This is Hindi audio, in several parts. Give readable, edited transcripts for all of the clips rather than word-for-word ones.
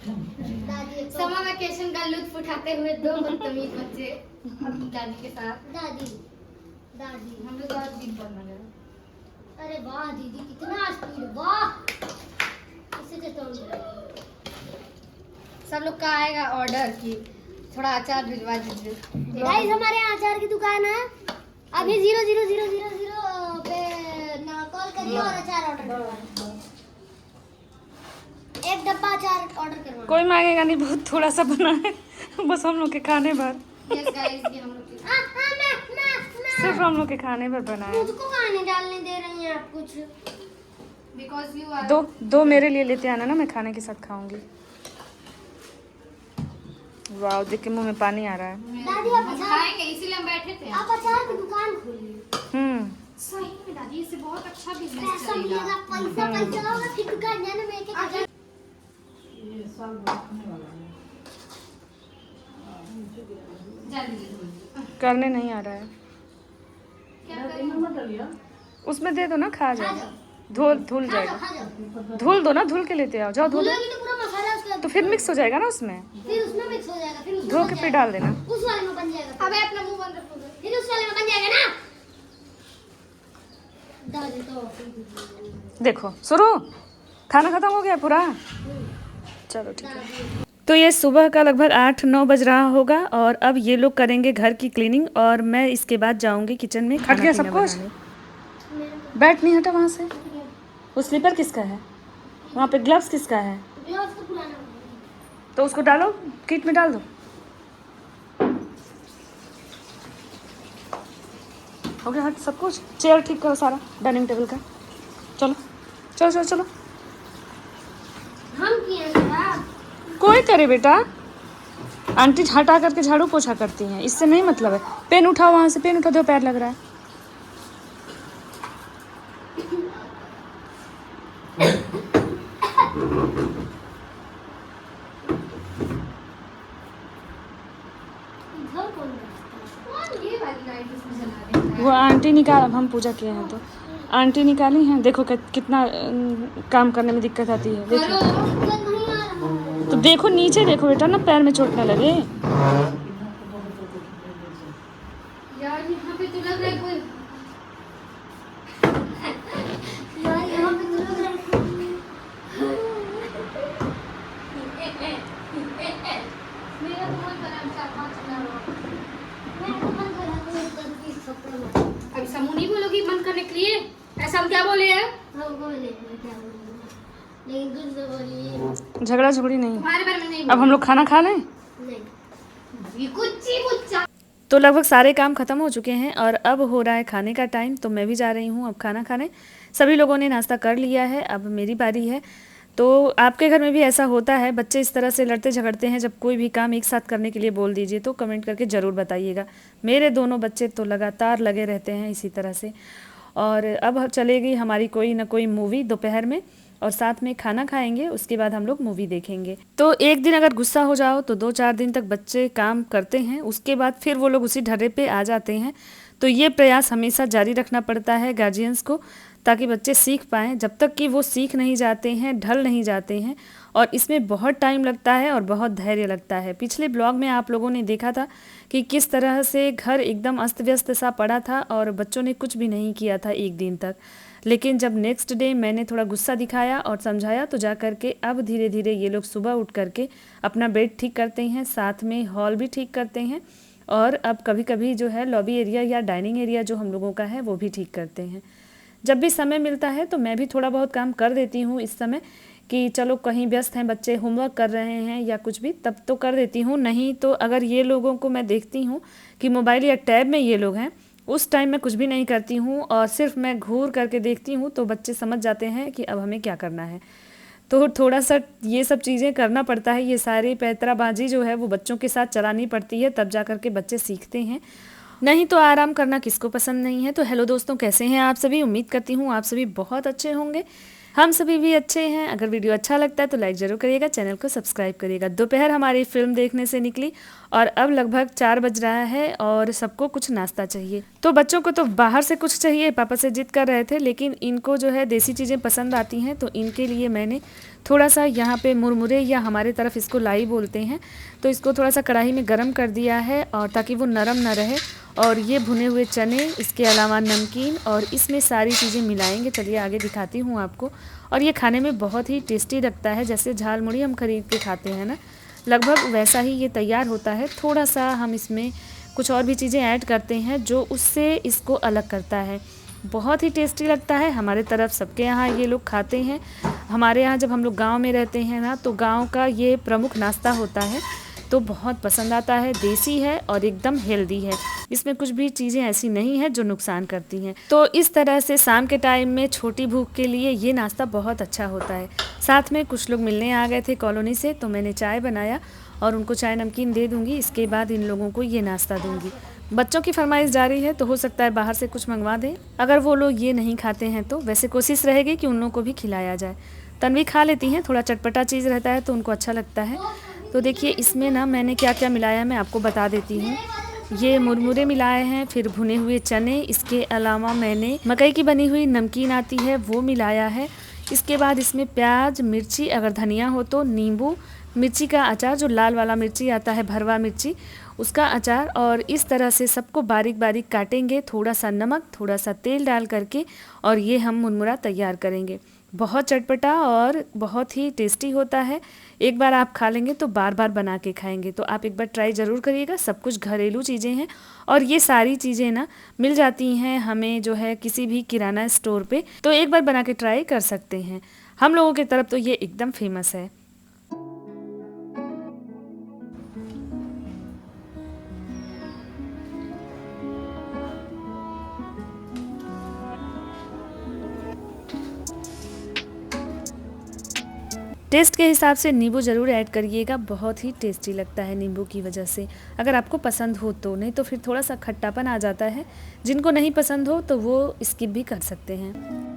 समर वेकेशन का लुत्फ उठाते हुए दो बदतमीज बच्चे अपनी दादी के साथ। दादी दादी हम लोग आज दिन पर मजा। अरे वाह दीदी कितना स्पीड, वाह इसे तो सब लोग का आएगा ऑर्डर की थोड़ा अचार भिजवा दीजिए। गाइस हमारे यहाँ अचार की दुकान है, अभी 00000 पे ना कॉल करिए और अचार ऑर्डर करवाइए। एक डब्बा अचार ऑर्डर करवाना। कोई मांगेगा नहीं, बहुत थोड़ा सा बना है बस हम लोग के खाने भर। यस गाइस ये हम लोग सिर्फ हम लोग के खाने भर बना है। मुझको खाने डालने दे रही हैं आप कुछ? बिकॉज़ यू आर दो मेरे लिए लेते आना ना, मैं खाने के साथ खाऊंगी। वाह देख के मुंह में पानी आ रहा है। दादी आप खाएंगे इसीलिए हम बैठे थे। आप अचार की दुकान खोलिए। सही में दादी इससे बहुत अच्छा बिजनेस चलेगा। पैसा होगा फिर दुकान जाने में एक अचार ये सब रखने वाला है। जल्दी करने नहीं आ रहा है। क्या करें? उसमें दे दो ना, खा जाओ। धुल जाएगा। धुल दो ना, धुल के लेते आओ। जाओ धो दो तो पूरा मसाला उसका तो फिर मिक्स हो जाएगा ना उसमें। फिर उसमें मिक्स हो जाएगा, फिर उसमें धो के फिर डाल देना। उस वाले में बन जाएगा। अबे अपना मुंह बंद रखो, फिर उस वाले में बन जाएगा ना। दादी तो देखो शुरू, खाना खत्म हो गया पूरा। चलो ठीक है। तो ये सुबह का लगभग 8-9 बज रहा होगा और अब ये लोग करेंगे घर की क्लीनिंग और मैं इसके बाद जाऊंगी किचन में। हट गया सब कुछ, बैठ नहीं हटा वहाँ से। वो स्लीपर किसका है? वहाँ पे ग्लव्स किसका है? तो उसको डालो, किट में डाल दो। हो गया हट सब कुछ। चेयर ठीक करो सारा, डाइनिंग टेबल का। चलो चलो चलो चलो। हम किए ना कोई करे बेटा, आंटी हटा करके झाड़ू पोछा करती हैं, इससे नहीं मतलब है। पेन उठाओ वहाँ से, पेन उठा दो, पैर लग रहा है। ये वाली लाइट इसमें जला देता है। वो आंटी निकाल, अब हम पूजा किए हैं तो आंटी निकाली हैं। देखो कितना काम करने में दिक्कत आती है। देखो तो देखो नीचे देखो बेटा ना, पैर में चोट ना लगे। यार यहाँ पे तो लग रहा है कोई यार यहाँ पे तो लग रहा है मेरा तो मन कर रहा है 4-5 मैं तो मन कर रहा है कोई कपड़ा में। अभी समूह नहीं बोलोगी मन करने के लिए? ऐसा हम क्या बोले हैं? हम बोले क्या बोले लेकिन कुछ तो बोलिए। झगड़ा झगड़ी नहीं, तुम्हारे बारे में नहीं। अब हम लोग खाना खा लें। नहीं ये कुछ ही मुच्चा। तो लगभग सारे काम खत्म हो चुके हैं और अब हो रहा है खाने का टाइम। तो मैं भी जा रही हूँ अब खाना खाने। सभी लोगों ने नाश्ता कर लिया है, अब मेरी बारी है। तो आपके घर में भी ऐसा होता है? बच्चे इस तरह से लड़ते झगड़ते हैं जब कोई भी काम एक साथ करने के लिए बोल दीजिए तो कमेंट करके ज़रूर बताइएगा। मेरे दोनों बच्चे तो लगातार लगे रहते हैं इसी तरह से। और अब चलेगी हमारी कोई ना कोई मूवी दोपहर में और साथ में खाना खाएंगे, उसके बाद हम लोग मूवी देखेंगे। तो एक दिन अगर गुस्सा हो जाओ तो 2-4 दिन तक बच्चे काम करते हैं, उसके बाद फिर वो लोग उसी ढर्रे पे आ जाते हैं। तो ये प्रयास हमेशा जारी रखना पड़ता है गार्जियंस को, ताकि बच्चे सीख पाएँ। जब तक कि वो सीख नहीं जाते हैं, ढल नहीं जाते हैं, और इसमें बहुत टाइम लगता है और बहुत धैर्य लगता है। पिछले ब्लॉग में आप लोगों ने देखा था कि किस तरह से घर एकदम अस्त व्यस्त सा पड़ा था और बच्चों ने कुछ भी नहीं किया था एक दिन तक। लेकिन जब नेक्स्ट डे मैंने थोड़ा गुस्सा दिखाया और समझाया तो जा करके अब धीरे धीरे ये लोग सुबह उठ करके अपना बेड ठीक करते हैं, साथ में हॉल भी ठीक करते हैं और अब कभी कभी जो है लॉबी एरिया या डाइनिंग एरिया जो हम लोगों का है वो भी ठीक करते हैं। जब भी समय मिलता है तो मैं भी थोड़ा बहुत काम कर देती हूँ इस समय, कि चलो कहीं व्यस्त हैं बच्चे, होमवर्क कर रहे हैं या कुछ भी, तब तो कर देती हूँ। नहीं तो अगर ये लोगों को मैं देखती हूँ कि मोबाइल या टैब में ये लोग हैं, उस टाइम मैं कुछ भी नहीं करती हूँ और सिर्फ मैं घूर करके देखती हूँ तो बच्चे समझ जाते हैं कि अब हमें क्या करना है। तो थोड़ा सा ये सब चीज़ें करना पड़ता है, ये सारी पैतराबाजी जो है वो बच्चों के साथ चलानी पड़ती है, तब जा कर के बच्चे सीखते हैं। नहीं तो आराम करना किसको पसंद नहीं है। तो हेलो दोस्तों, कैसे हैं आप सभी? उम्मीद करती हूँ आप सभी बहुत अच्छे होंगे। हम सभी भी अच्छे हैं। अगर वीडियो अच्छा लगता है तो लाइक ज़रूर करिएगा, चैनल को सब्सक्राइब करिएगा। दोपहर हमारी फिल्म देखने से निकली और अब लगभग 4 बज रहा है और सबको कुछ नाश्ता चाहिए। तो बच्चों को तो बाहर से कुछ चाहिए, पापा से जिद कर रहे थे, लेकिन इनको जो है देसी चीज़ें पसंद आती हैं, तो इनके लिए मैंने थोड़ा सा यहाँ पे मुरमुरे या हमारे तरफ इसको लाई बोलते हैं, तो इसको थोड़ा सा कढ़ाई में गरम कर दिया है और ताकि वो नरम ना रहे। और ये भुने हुए चने, इसके अलावा नमकीन और इसमें सारी चीज़ें मिलाएंगे। चलिए आगे दिखाती हूँ आपको। और ये खाने में बहुत ही टेस्टी लगता है, जैसे झाल मुड़ी हम खरीद के खाते हैं ना, लगभग वैसा ही ये तैयार होता है। थोड़ा सा हम इसमें कुछ और भी चीज़ें ऐड करते हैं जो उससे इसको अलग करता है। बहुत ही टेस्टी लगता है। हमारे तरफ सबके यहाँ ये लोग खाते हैं। हमारे यहाँ जब हम लोग गांव में रहते हैं ना, तो गांव का ये प्रमुख नाश्ता होता है, तो बहुत पसंद आता है। देसी है और एकदम हेल्दी है, इसमें कुछ भी चीज़ें ऐसी नहीं है जो नुकसान करती हैं। तो इस तरह से शाम के टाइम में छोटी भूख के लिए ये नाश्ता बहुत अच्छा होता है। साथ में कुछ लोग मिलने आ गए थे कॉलोनी से, तो मैंने चाय बनाया और उनको चाय नमकीन दे दूँगी। इसके बाद इन लोगों को ये नाश्ता दूँगी। बच्चों की फरमाइश जारी है, तो हो सकता है बाहर से कुछ मंगवा दें अगर वो लोग ये नहीं खाते हैं तो। वैसे कोशिश रहेगी कि उन लोगों को भी खिलाया जाए। तन्वी खा लेती हैं, थोड़ा चटपटा चीज़ रहता है तो उनको अच्छा लगता है। तो देखिए इसमें ना मैंने क्या क्या मिलाया मैं आपको बता देती हूँ। ये मुरमुरे मिलाए हैं, फिर भुने हुए चने, इसके अलावा मैंने मकई की बनी हुई नमकीन आती है वो मिलाया है। इसके बाद इसमें प्याज, मिर्ची, अगर धनिया हो तो नींबू, मिर्ची का अचार, जो लाल वाला मिर्ची आता है भरवा मिर्ची, उसका अचार। और इस तरह से सबको बारीक बारीक काटेंगे, थोड़ा सा नमक, थोड़ा सा तेल डाल करके, और ये हम मुरमुरा तैयार करेंगे। बहुत चटपटा और बहुत ही टेस्टी होता है। एक बार आप खा लेंगे तो बार बार बना के खाएंगे। तो आप एक बार ट्राई ज़रूर करिएगा। सब कुछ घरेलू चीज़ें हैं और ये सारी चीज़ें ना मिल जाती हैं हमें जो है किसी भी किराना स्टोर पे, तो एक बार बना के ट्राई कर सकते हैं। हम लोगों की तरफ तो ये एकदम फेमस है। टेस्ट के हिसाब से नींबू ज़रूर ऐड करिएगा, बहुत ही टेस्टी लगता है नींबू की वजह से, अगर आपको पसंद हो तो। नहीं तो फिर थोड़ा सा खट्टापन आ जाता है। जिनको नहीं पसंद हो तो वो स्किप भी कर सकते हैं।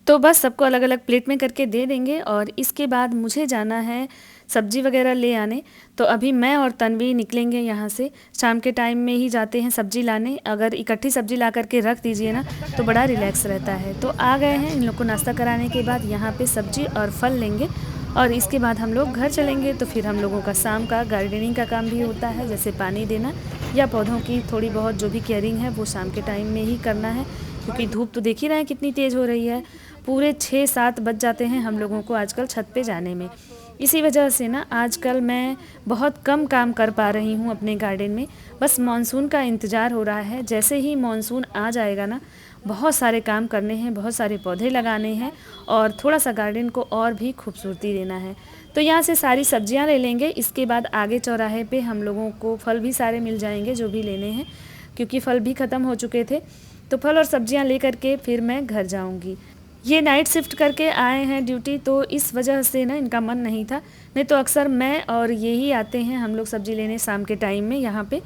तो बस सबको अलग अलग प्लेट में करके दे देंगे और इसके बाद मुझे जाना है सब्जी वगैरह ले आने। तो अभी मैं और तन्वी निकलेंगे यहाँ से। शाम के टाइम में ही जाते हैं सब्जी लाने। अगर इकट्ठी सब्जी ला करके रख दीजिए ना तो बड़ा रिलैक्स रहता है। तो आ गए हैं, इन लोग को नाश्ता कराने के बाद यहाँ पे सब्जी और फल लेंगे और इसके बाद हम लोग घर चलेंगे। तो फिर हम लोगों का शाम का गार्डनिंग का काम भी होता है, जैसे पानी देना या पौधों की थोड़ी बहुत जो भी केयरिंग है वो शाम के टाइम में ही करना है, क्योंकि धूप तो देख ही रहे हैं कितनी तेज़ हो रही है। पूरे 6-7 बज जाते हैं हम लोगों को आजकल छत पे जाने में। इसी वजह से ना आजकल मैं बहुत कम काम कर पा रही हूँ अपने गार्डन में। बस मॉनसून का इंतज़ार हो रहा है। जैसे ही मॉनसून आ जाएगा ना, बहुत सारे काम करने हैं, बहुत सारे पौधे लगाने हैं और थोड़ा सा गार्डन को और भी खूबसूरती देना है। तो यहाँ से सारी सब्जियाँ ले लेंगे। इसके बाद आगे चौराहे पे हम लोगों को फल भी सारे मिल जाएंगे जो भी लेने हैं, क्योंकि फल भी ख़त्म हो चुके थे। तो फल और सब्जियाँ ले करके फिर मैं घर जाऊँगी। ये नाइट शिफ्ट करके आए हैं ड्यूटी, तो इस वजह से ना इनका मन नहीं था, नहीं तो अक्सर मैं और यही आते हैं हम लोग सब्ज़ी लेने शाम के टाइम में यहाँ पे।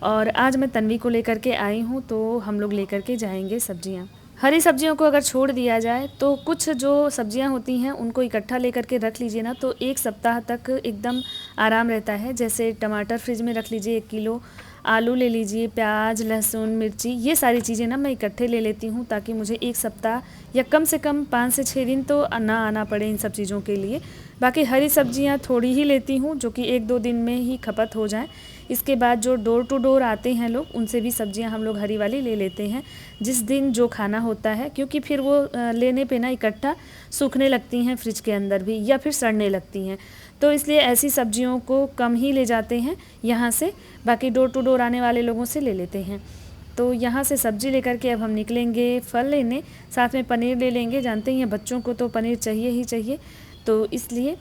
और आज मैं तन्वी को लेकर के आई हूँ, तो हम लोग लेकर के जाएंगे सब्जियाँ। हरी सब्जियों को अगर छोड़ दिया जाए तो कुछ जो सब्जियां होती हैं उनको इकट्ठा लेकर के रख लीजिए ना तो 1 सप्ताह तक एकदम आराम रहता है। जैसे टमाटर फ्रिज में रख लीजिए 1 किलो, आलू ले लीजिए, प्याज, लहसुन, मिर्ची, ये सारी चीज़ें ना मैं इकट्ठे ले लेती हूँ ताकि मुझे 1 सप्ताह या कम से कम 5 से 6 दिन तो ना आना पड़े इन सब चीज़ों के लिए। बाकी हरी सब्जियां थोड़ी ही लेती हूँ, जो कि 1-2 दिन में ही खपत हो जाए। इसके बाद जो डोर टू डोर आते हैं लोग, उनसे भी सब्जियां हम लोग हरी वाली ले लेते हैं जिस दिन जो खाना होता है, क्योंकि फिर वो लेने पे ना इकट्ठा सूखने लगती हैं फ्रिज के अंदर भी, या फिर सड़ने लगती हैं। तो इसलिए ऐसी सब्जियों को कम ही ले जाते हैं यहाँ से, बाकी डोर टू डोर आने वाले लोगों से ले लेते हैं। तो यहाँ से सब्ज़ी लेकर के अब हम निकलेंगे फल लेने, साथ में पनीर ले लेंगे। जानते ही हैं बच्चों को तो पनीर चाहिए ही चाहिए, तो इसलिए।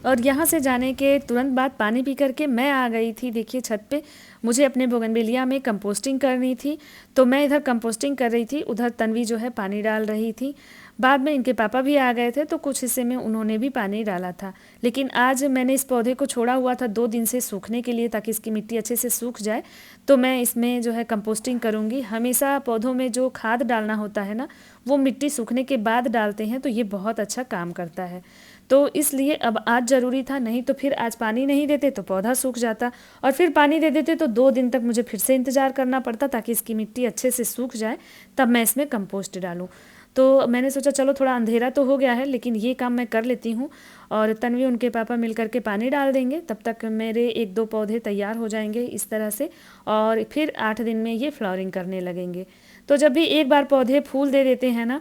और यहाँ से जाने के तुरंत बाद पानी पी करके मैं आ गई थी, देखिए छत पे। मुझे अपने बोगनविलिया में कंपोस्टिंग करनी थी, तो मैं इधर कंपोस्टिंग कर रही थी, उधर तन्वी जो है पानी डाल रही थी। बाद में इनके पापा भी आ गए थे, तो कुछ हिस्से में उन्होंने भी पानी डाला था। लेकिन आज मैंने इस पौधे को छोड़ा हुआ था 2 दिन से सूखने के लिए, ताकि इसकी मिट्टी अच्छे से सूख जाए। तो मैं इसमें जो है कंपोस्टिंग करूँगी। हमेशा पौधों में जो खाद डालना होता है ना, वो मिट्टी सूखने के बाद डालते हैं, तो ये बहुत अच्छा काम करता है। तो इसलिए अब आज ज़रूरी था, नहीं तो फिर आज पानी नहीं देते तो पौधा सूख जाता, और फिर पानी दे देते तो 2 दिन तक मुझे फिर से इंतज़ार करना पड़ता, ताकि इसकी मिट्टी अच्छे से सूख जाए, तब मैं इसमें कंपोस्ट डालूँ। तो मैंने सोचा चलो थोड़ा अंधेरा तो हो गया है, लेकिन ये काम मैं कर लेती हूँ, और तन्वी उनके पापा मिल करके पानी डाल देंगे। तब तक मेरे 1-2 पौधे तैयार हो जाएंगे इस तरह से, और फिर 8 दिन में ये फ्लावरिंग करने लगेंगे। तो जब भी एक बार पौधे फूल दे देते हैं ना,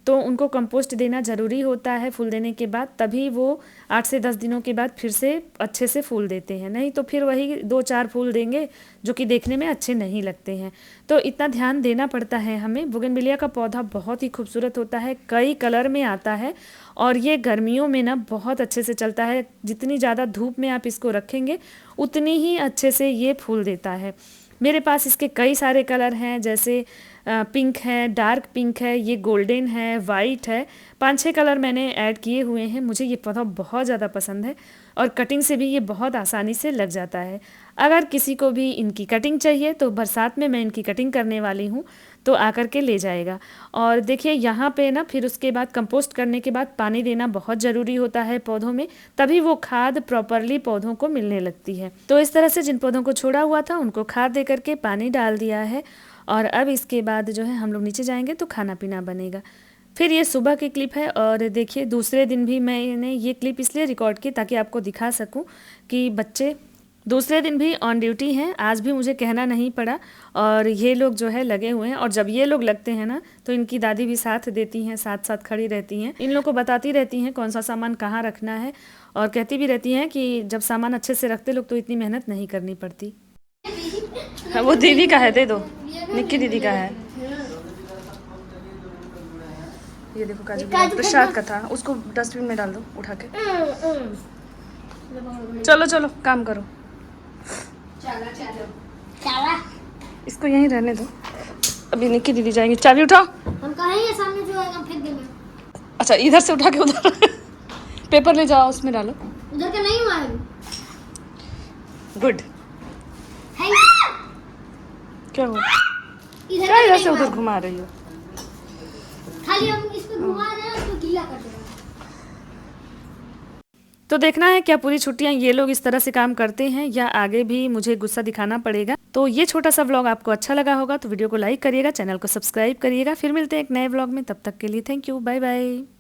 तो उनको कंपोस्ट देना ज़रूरी होता है फूल देने के बाद, तभी वो 8 से 10 दिनों के बाद फिर से अच्छे से फूल देते हैं। नहीं तो फिर वही 2-4 फूल देंगे, जो कि देखने में अच्छे नहीं लगते हैं। तो इतना ध्यान देना पड़ता है हमें। बोगनविलिया का पौधा बहुत ही खूबसूरत होता है, कई कलर में आता है, और ये गर्मियों में ना बहुत अच्छे से चलता है। जितनी ज़्यादा धूप में आप इसको रखेंगे, उतनी ही अच्छे से ये फूल देता है। मेरे पास इसके कई सारे कलर हैं, जैसे पिंक है, डार्क पिंक है, ये गोल्डन है, वाइट है, 5-6 कलर मैंने ऐड किए हुए हैं। मुझे ये पौधा बहुत ज़्यादा पसंद है, और कटिंग से भी ये बहुत आसानी से लग जाता है। अगर किसी को भी इनकी कटिंग चाहिए तो बरसात में मैं इनकी कटिंग करने वाली हूँ, तो आकर के ले जाएगा। और देखिए यहाँ पे ना फिर उसके बाद कंपोस्ट करने के बाद पानी देना बहुत ज़रूरी होता है पौधों में, तभी वो खाद प्रॉपरली पौधों को मिलने लगती है। तो इस तरह से जिन पौधों को छोड़ा हुआ था उनको खाद दे करके पानी डाल दिया है, और अब इसके बाद जो है हम लोग नीचे जाएंगे तो खाना पीना बनेगा। फिर ये सुबह की क्लिप है, और देखिए दूसरे दिन भी मैंने ये क्लिप इसलिए रिकॉर्ड की ताकि आपको दिखा सकूं कि बच्चे दूसरे दिन भी ऑन ड्यूटी हैं। आज भी मुझे कहना नहीं पड़ा, और ये लोग जो है लगे हुए हैं। और जब ये लोग लगते हैं ना, तो इनकी दादी भी साथ देती हैं, साथ साथ खड़ी रहती हैं, इन लोग को बताती रहती हैं कौन सा सामान कहाँ रखना है, और कहती भी रहती हैं कि जब सामान अच्छे से रखते लोग तो इतनी मेहनत नहीं करनी पड़ती। वो दीदी का है, दे दो, निक्की दीदी का है। ये देखो काजू प्रसाद का था, उसको डस्टबिन में डाल दो उठा के। चलो चलो काम करो, इसको यहीं रहने दो, अभी निक्की दीदी जाएंगे। चाबी उठाओ। हम कहेंगे सामने जो आएगा फेंक देंगे। अच्छा इधर से उठा के उधर पेपर ले जाओ, उसमें डालो। उधर का नहीं हुआ है। गुड। क्या हुआ? इधर से उधर घुमा रही हो? खाली हम इसको घुमा रहे हैं, उसको गीला कर दे रहे हैं। तो देखना है क्या पूरी छुट्टियां ये लोग इस तरह से काम करते हैं, या आगे भी मुझे गुस्सा दिखाना पड़ेगा। तो ये छोटा सा व्लॉग आपको अच्छा लगा होगा तो वीडियो को लाइक करिएगा, चैनल को सब्सक्राइब करिएगा। फिर मिलते हैं एक नए व्लॉग में, तब तक के लिए थैंक यू, बाय बाय।